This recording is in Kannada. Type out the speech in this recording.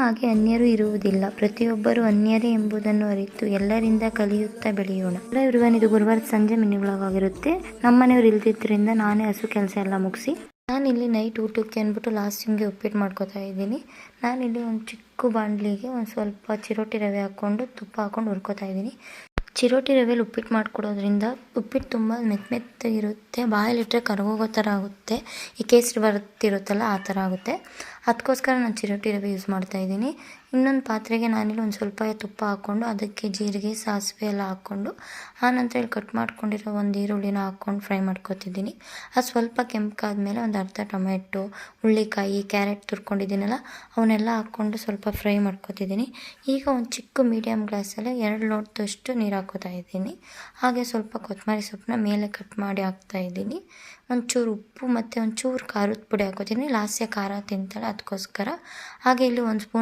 ಹಾಗೆ ಅನ್ಯರು ಇರುವುದಿಲ್ಲ, ಪ್ರತಿಯೊಬ್ಬರು ಅನ್ಯರೇ ಎಂಬುದನ್ನು ಅರಿತು ಎಲ್ಲರಿಂದ ಕಲಿಯುತ್ತಾ ಬೆಳೆಯೋಣ. ಎವ್ರಿವನ್, ಇದು ಗುರುವಾರ ಸಂಜೆ ಮಿನಿ ವ್ಲಾಗ್ ಆಗಿರುತ್ತೆ. ನಮ್ಮನೆಯವ್ರು ಇಲ್ದಿದ್ರಿಂದ ನಾನೇ ಹಸು ಕೆಲಸ ಎಲ್ಲ ಮುಗಿಸಿ ನಾನಿಲ್ಲಿ ನೈಟ್ ಊಟಕ್ಕೆ ಅಂದ್ಬಿಟ್ಟು ಲಾಸ್ಟಿಂಗ್ಗೆ ಉಪ್ಪಿಟ್ಟು ಮಾಡ್ಕೊತಾ ಇದ್ದೀನಿ. ನಾನಿಲ್ಲಿ ಒಂದು ಚಿಕ್ಕ ಬಾಣಲಿಗೆ ಒಂದು ಸ್ವಲ್ಪ ಚಿರೋಟಿ ರವೆ ಹಾಕ್ಕೊಂಡು ತುಪ್ಪ ಹಾಕ್ಕೊಂಡು ಹುರ್ಕೋತಾ ಇದ್ದೀನಿ. ಚಿರೋಟಿ ರವೆಯಲ್ಲಿ ಉಪ್ಪಿಟ್ಟು ಮಾಡಿಕೊಡೋದ್ರಿಂದ ಉಪ್ಪಿಟ್ಟು ತುಂಬ ಮೆತ್ತಗಿರುತ್ತೆ, ಬಾಯಲ್ಲಿಟ್ಟರೆ ಕರಗೋಗೋ ಥರ ಆಗುತ್ತೆ. ಈ ಕೇಸರಿ ಬರುತ್ತಿರುತ್ತಲ್ಲ ಆ ಥರ ಆಗುತ್ತೆ. ಅದಕ್ಕೋಸ್ಕರ ನಾನು ಚಿರೋಟಿ ರವೆ ಯೂಸ್ ಮಾಡ್ತಾಯಿದ್ದೀನಿ. ಇನ್ನೊಂದು ಪಾತ್ರೆಗೆ ನಾನಿಲ್ಲಿ ಒಂದು ಸ್ವಲ್ಪ ತುಪ್ಪ ಹಾಕ್ಕೊಂಡು ಅದಕ್ಕೆ ಜೀರಿಗೆ ಸಾಸಿವೆ ಎಲ್ಲ ಹಾಕ್ಕೊಂಡು ಆನಂತರ ಇಲ್ಲಿ ಕಟ್ ಮಾಡ್ಕೊಂಡಿರೋ ಒಂದು ಈರುಳ್ಳಿನ ಹಾಕ್ಕೊಂಡು ಫ್ರೈ ಮಾಡ್ಕೊತಿದ್ದೀನಿ. ಅದು ಸ್ವಲ್ಪ ಕೆಂಪಾದ್ಮೇಲೆ ಒಂದು ಅರ್ಧ ಟೊಮೆಟೊ, ಹುಳ್ಳಿಕಾಯಿ, ಕ್ಯಾರೆಟ್ ತುರ್ಕೊಂಡಿದ್ದೀನಲ್ಲ ಅವನ್ನೆಲ್ಲ ಹಾಕ್ಕೊಂಡು ಸ್ವಲ್ಪ ಫ್ರೈ ಮಾಡ್ಕೊತಿದ್ದೀನಿ. ಈಗ ಒಂದು ಚಿಕ್ಕ ಮೀಡಿಯಮ್ ಗ್ಲಾಸಲ್ಲಿ 2 ಲೋಟದಷ್ಟು ನೀರು ಹಾಕೋತಾ ಇದ್ದೀನಿ. ಹಾಗೆ ಸ್ವಲ್ಪ ಕೊತ್ತಂಬರಿ ಸೊಪ್ಪನ್ನ ಮೇಲೆ ಕಟ್ ಮಾಡಿ ಹಾಕ್ತಾಯಿದ್ದೀನಿ. ಒಂಚೂರು ಉಪ್ಪು ಮತ್ತು ಒಂಚೂರು ಖಾರದ ಪುಡಿ ಹಾಕೋತೀನಿ. ಲಾಸ್ಯ ಖಾರ ತಿಂತಾಳೆ ಅದಕ್ಕೋಸ್ಕರ. ಹಾಗೆ ಇಲ್ಲಿ 1 ಸ್ಪೂನ್